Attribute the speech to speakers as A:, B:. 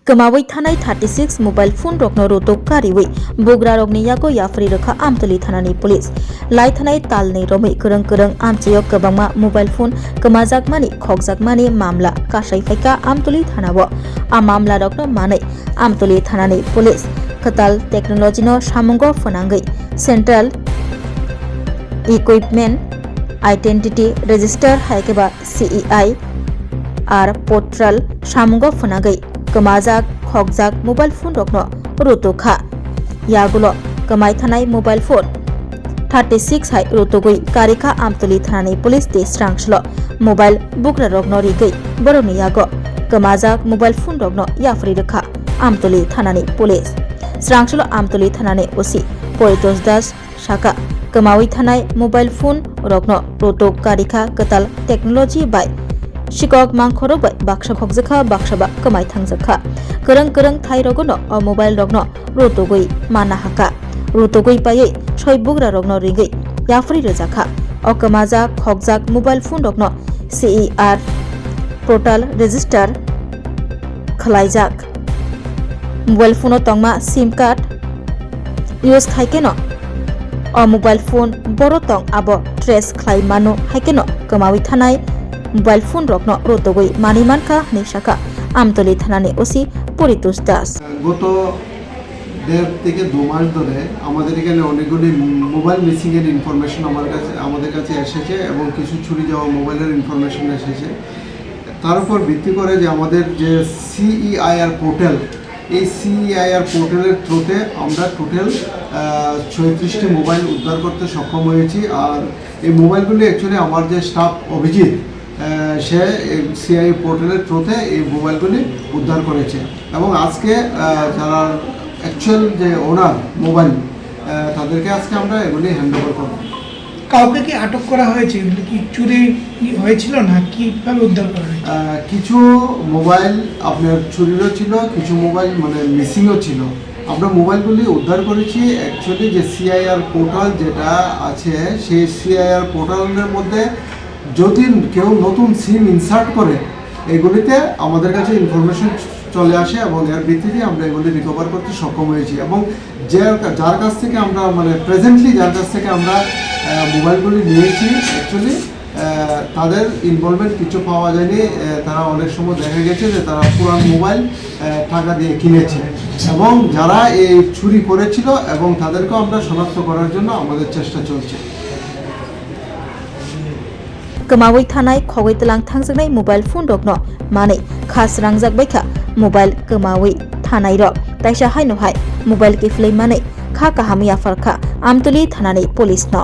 A: Kemawi thanai 36 mobile phone rokno rotok kariwi bogra rokni yago yafri rekha amtuli thanani police lai thanai talni romai kereng amchiyo kebangma mobile phone kemajakmani khokjakmani mamla kasai faika amtuli thanabo a mamla rokno manai amtuli thanani police katal technology no samungo phanangai central equipment identity register haikeba CEI ar portal samungo phanangai kemajak khokjak mobile phone rokno rotokha yagulo kemai thanai mobile phone 36 hai rotogoi karika amtuli thanani police de srangslo mobile bukra rokno rigai boroni yago kemajak mobile phone rokno yafri rekha amtuli thanani police srangslo amtuli thanani osi Poritos Das Shaka kemawi thanai mobile phone rokno rotok karika katal technology by Shikok mangkhoro bai baksa khokjakha baksaba kamai thangjakha kereng thai rogono o mobile rokno rotogoi mana haka rotogoi paye soi bugra rokno ringai yafri rejakha o kamaja khokjak mobile phone rokno CER portal register khlaijak mobile phone tongma sim card use khaikeno o mobile phone boro tong abo trace khlai mano haikeno kamawi thanai mobile phone rokno rotogoi manimankha nishaka Amtali থানানে OC Paritosh Das
B: গত 1.5 থেকে 2 মাস ধরে আমাদের এখানে অনেকগুলি mobile missing এর information আমাদের কাছে এসেছে এবং কিছু চুরি যাওয়া মোবাইলের ইনফরমেশন এসেছে তার উপর ভিত্তি করে যে আমাদের যে CEIR পোর্টাল এই CEIR পোর্টালের থ্রুতে আমরা টোটাল 36টি মোবাইল উদ্ধার করতে সক্ষম হয়েছি আর এই মোবাইলগুলি অ্যাকচুয়ালি আমার যে স্টাফ অভিজিৎ সে সিআই পোর্টালের থ্রুতে এই মোবাইলগুলি উদ্ধার করেছে এবং আজকে যারা অ্যাকচুয়াল যে ওনার মোবাইল তাদেরকে আজকে আমরা এগুলি হ্যান্ডওভার করব।
C: কাউকে কি আটক করা হয়েছে? এগুলি কি চুরি হয়েছিল না কিভাবে উদ্ধার করা হয়েছে?
B: কিছু মোবাইল আপনার চুরিরও ছিল, কিছু মোবাইল মানে মিসিংও ছিল। আমরা মোবাইলগুলি উদ্ধার করেছি অ্যাকচুয়ালি যে CIR পোর্টাল যেটা আছে সেই CIR পোর্টালের মধ্যে যদি কেউ নতুন সিম ইনসার্ট করে এগুলিতে আমাদের কাছে ইনফরমেশন চলে আসে এবং এর ভিত্তিতে আমরা এগুলি রিকভার করতে সক্ষম হয়েছি এবং যার কাছ থেকে আমরা মানে প্রেজেন্টলি যার কাছ থেকে আমরা মোবাইলগুলি নিয়েছি অ্যাকচুয়ালি তাদের ইনভলভমেন্ট কিছু পাওয়া যায়নি। তারা অনেক সময় দেখা গেছে যে তারা পুরান মোবাইল টাকা দিয়ে কিনেছে এবং যারা এই চুরি করেছিল এবং তাদেরকেও আমরা শনাক্ত করার জন্য আমাদের চেষ্টা চলছে।
A: Kemawi thanai khogoi telang thangjaknai mobile phone rokno mane khas rangjak baikha mobile kemawi thanai rok taisa haino hai mobile kiflei mane kha kahami afarkha amtuli thanani police no